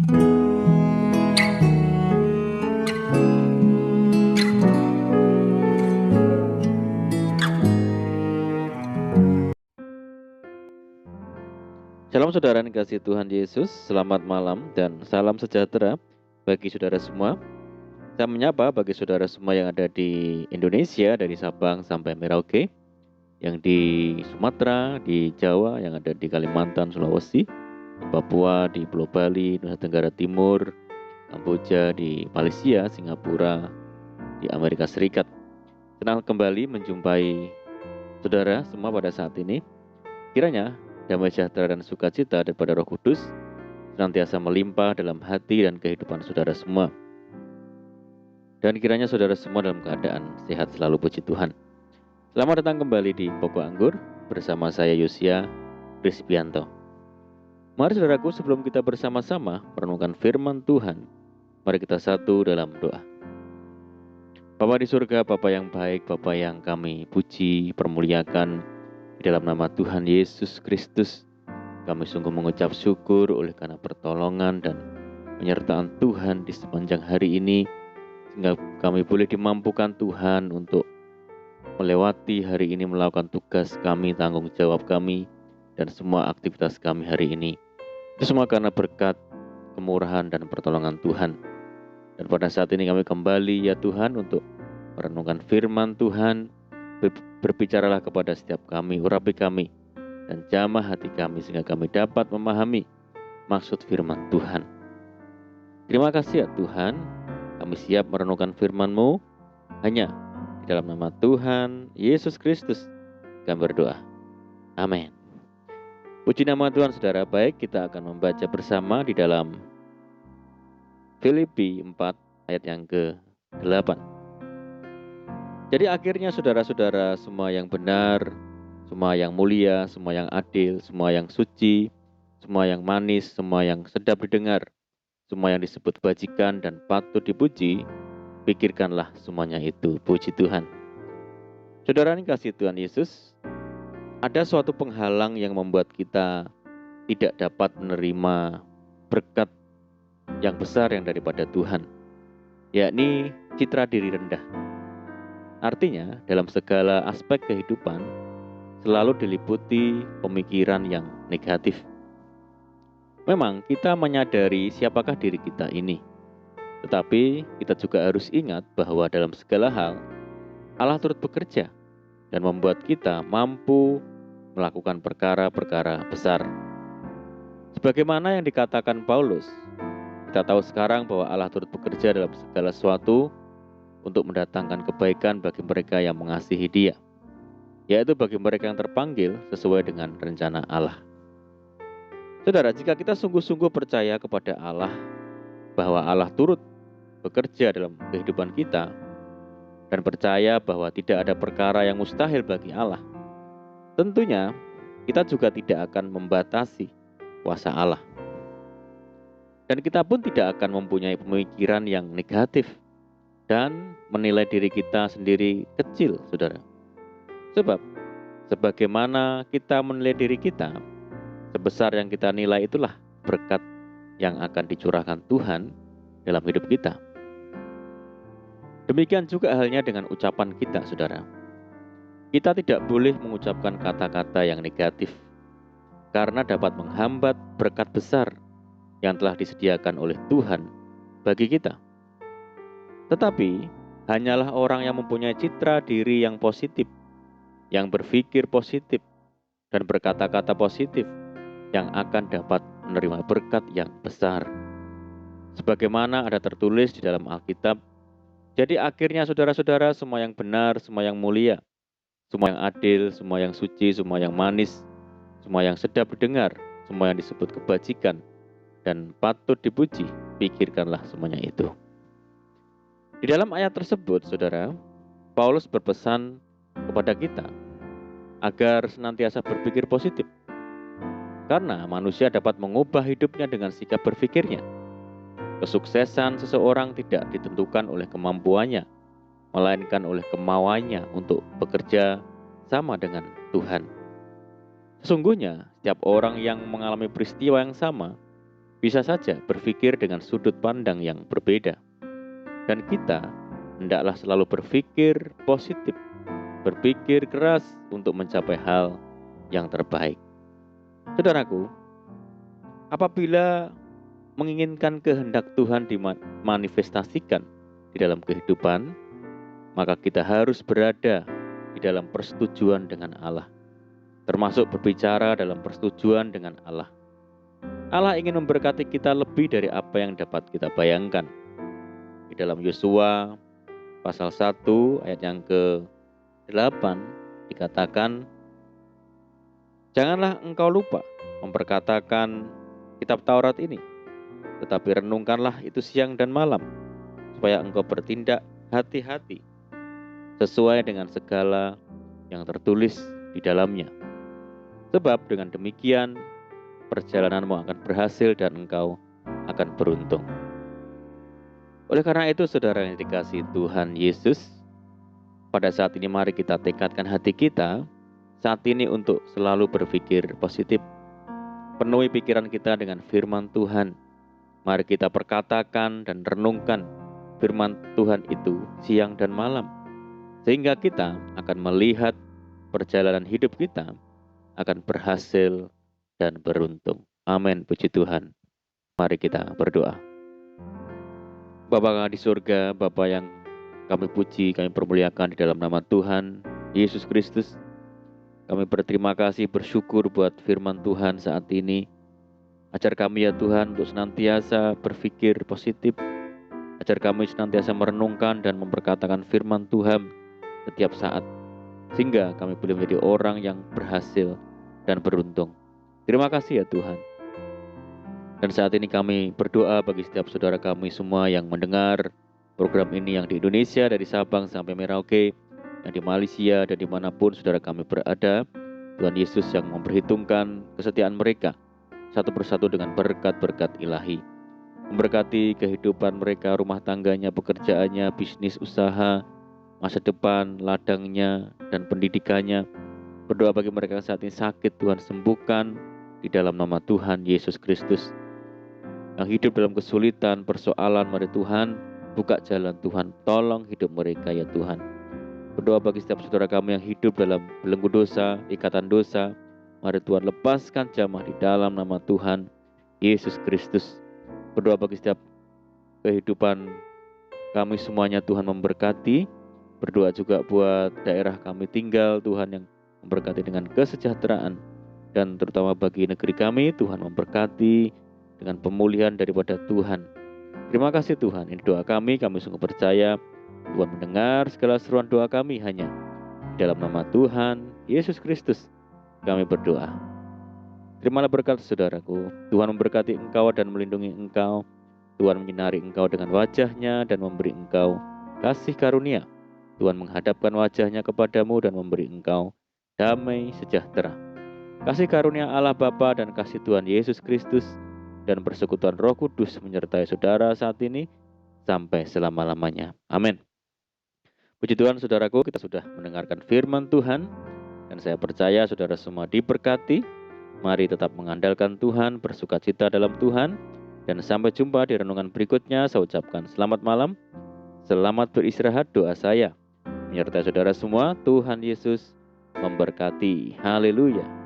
Shalom saudara yang dikasihi Tuhan Yesus, selamat malam dan salam sejahtera bagi saudara semua. Saya menyapa bagi saudara semua yang ada di Indonesia, dari Sabang sampai Merauke, yang di Sumatera, di Jawa, yang ada di Kalimantan, Sulawesi, di Papua, di Pulau Bali, Nusa Tenggara Timur, Kamboja, di Malaysia, Singapura, di Amerika Serikat. Senang kembali menjumpai saudara semua pada saat ini. Kiranya damai sejahtera dan sukacita daripada Roh Kudus senantiasa melimpah dalam hati dan kehidupan saudara semua. Dan kiranya saudara semua dalam keadaan sehat selalu, puji Tuhan. Selamat datang kembali di Pokok Anggur bersama saya Yosia Prispianto. Mari saudaraku, sebelum kita bersama-sama merenungkan firman Tuhan, mari kita satu dalam doa. Bapa di surga, Bapa yang baik, Bapa yang kami puji, permuliakan, di dalam nama Tuhan Yesus Kristus, kami sungguh mengucap syukur oleh karena pertolongan dan penyertaan Tuhan di sepanjang hari ini, sehingga kami boleh dimampukan Tuhan untuk melewati hari ini, melakukan tugas kami, tanggung jawab kami, dan semua aktivitas kami hari ini. Itu semua karena berkat, kemurahan, dan pertolongan Tuhan. Dan pada saat ini kami kembali ya Tuhan untuk merenungkan firman Tuhan. Berbicaralah kepada setiap kami, urapi kami, dan jamah hati kami sehingga kami dapat memahami maksud firman Tuhan. Terima kasih ya Tuhan, kami siap merenungkan firman-Mu hanya di dalam nama Tuhan Yesus Kristus kami berdoa. Amin. Puji nama Tuhan saudara. Baik, kita akan membaca bersama di dalam Filipi 4 ayat yang ke-8. Jadi akhirnya saudara-saudara, semua yang benar, semua yang mulia, semua yang adil, semua yang suci, semua yang manis, semua yang sedap didengar, semua yang disebut kebajikan dan patut dipuji, pikirkanlah semuanya itu. Puji Tuhan. Saudara yang kasih Tuhan Yesus, ada suatu penghalang yang membuat kita tidak dapat menerima berkat yang besar yang daripada Tuhan, yakni citra diri rendah. Artinya, dalam segala aspek kehidupan selalu diliputi pemikiran yang negatif. Memang kita menyadari siapakah diri kita ini, tetapi kita juga harus ingat bahwa dalam segala hal Allah turut bekerja dan membuat kita mampu melakukan perkara-perkara besar. Sebagaimana yang dikatakan Paulus, kita tahu sekarang bahwa Allah turut bekerja dalam segala sesuatu untuk mendatangkan kebaikan bagi mereka yang mengasihi Dia, yaitu bagi mereka yang terpanggil sesuai dengan rencana Allah. Saudara, jika kita sungguh-sungguh percaya kepada Allah, bahwa Allah turut bekerja dalam kehidupan kita, dan percaya bahwa tidak ada perkara yang mustahil bagi Allah, tentunya kita juga tidak akan membatasi kuasa Allah. Dan kita pun tidak akan mempunyai pemikiran yang negatif dan menilai diri kita sendiri kecil, saudara. Sebab, sebagaimana kita menilai diri kita, sebesar yang kita nilai itulah berkat yang akan dicurahkan Tuhan dalam hidup kita. Demikian juga halnya dengan ucapan kita, saudara. Kita tidak boleh mengucapkan kata-kata yang negatif, karena dapat menghambat berkat besar yang telah disediakan oleh Tuhan bagi kita. Tetapi, hanyalah orang yang mempunyai citra diri yang positif, yang berpikir positif, dan berkata-kata positif, yang akan dapat menerima berkat yang besar. Sebagaimana ada tertulis di dalam Alkitab, jadi akhirnya saudara-saudara, semua yang benar, semua yang mulia, semua yang adil, semua yang suci, semua yang manis, semua yang sedap didengar, semua yang disebut kebajikan, dan patut dipuji, pikirkanlah semuanya itu. Di dalam ayat tersebut, saudara, Paulus berpesan kepada kita agar senantiasa berpikir positif. Karena manusia dapat mengubah hidupnya dengan sikap berpikirnya. Kesuksesan seseorang tidak ditentukan oleh kemampuannya, melainkan oleh kemauannya untuk bekerja sama dengan Tuhan. Sesungguhnya, setiap orang yang mengalami peristiwa yang sama bisa saja berpikir dengan sudut pandang yang berbeda. Dan kita hendaklah selalu berpikir positif, berpikir keras untuk mencapai hal yang terbaik. Saudaraku, apabila menginginkan kehendak Tuhan dimanifestasikan di dalam kehidupan, maka kita harus berada di dalam persetujuan dengan Allah, termasuk berbicara dalam persetujuan dengan Allah. Allah ingin memberkati kita lebih dari apa yang dapat kita bayangkan. Di dalam Yosua pasal 1 ayat yang ke-8 dikatakan, "Janganlah engkau lupa memperkatakan kitab Taurat ini, tetapi renungkanlah itu siang dan malam, supaya engkau bertindak hati-hati sesuai dengan segala yang tertulis di dalamnya. Sebab dengan demikian perjalananmu akan berhasil dan engkau akan beruntung." Oleh karena itu, saudara yang dikasihi Tuhan Yesus, pada saat ini mari kita tekadkan hati kita saat ini untuk selalu berpikir positif. Penuhi pikiran kita dengan firman Tuhan. Mari kita perkatakan dan renungkan firman Tuhan itu siang dan malam, sehingga kita akan melihat perjalanan hidup kita akan berhasil dan beruntung. Amin, puji Tuhan. Mari kita berdoa. Bapa di surga, Bapa yang kami puji, kami permuliakan di dalam nama Tuhan Yesus Kristus. Kami berterima kasih, bersyukur buat firman Tuhan saat ini. Ajar kami ya Tuhan untuk senantiasa berpikir positif. Ajar kami senantiasa merenungkan dan memperkatakan firman Tuhan setiap saat, sehingga kami boleh menjadi orang yang berhasil dan beruntung. Terima kasih ya Tuhan. Dan saat ini kami berdoa bagi setiap saudara kami semua yang mendengar program ini, yang di Indonesia dari Sabang sampai Merauke, yang di Malaysia dan dimanapun saudara kami berada. Tuhan Yesus yang memperhitungkan kesetiaan mereka satu persatu dengan berkat-berkat ilahi. Memberkati kehidupan mereka, rumah tangganya, pekerjaannya, bisnis usaha, masa depan, ladangnya, dan pendidikannya. Berdoa bagi mereka yang saat ini sakit, Tuhan sembuhkan di dalam nama Tuhan Yesus Kristus. Yang hidup dalam kesulitan, persoalan, mari Tuhan buka jalan, Tuhan tolong hidup mereka ya Tuhan. Berdoa bagi setiap saudara kami yang hidup dalam belenggu dosa, ikatan dosa, mari Tuhan lepaskan jamah di dalam nama Tuhan Yesus Kristus. Berdoa bagi setiap kehidupan kami semuanya, Tuhan memberkati. Berdoa juga buat daerah kami tinggal, Tuhan yang memberkati dengan kesejahteraan. Dan terutama bagi negeri kami, Tuhan memberkati dengan pemulihan daripada Tuhan. Terima kasih Tuhan, ini doa kami sungguh percaya Tuhan mendengar segala seruan doa kami hanya di dalam nama Tuhan Yesus Kristus kami berdoa. Terimalah berkat saudaraku. Tuhan memberkati engkau dan melindungi engkau. Tuhan menyinari engkau dengan wajahnya dan memberi engkau kasih karunia. Tuhan menghadapkan wajahnya kepadamu dan memberi engkau damai sejahtera. Kasih karunia Allah Bapa dan kasih Tuhan Yesus Kristus dan persekutuan Roh Kudus menyertai saudara saat ini sampai selama-lamanya. Amin. Puji Tuhan saudaraku, kita sudah mendengarkan firman Tuhan dan saya percaya saudara semua diberkati. Mari tetap mengandalkan Tuhan, bersukacita dalam Tuhan, dan sampai jumpa di renungan berikutnya. Saya ucapkan selamat malam, selamat beristirahat. Doa saya menyertai saudara semua. Tuhan Yesus memberkati. Haleluya.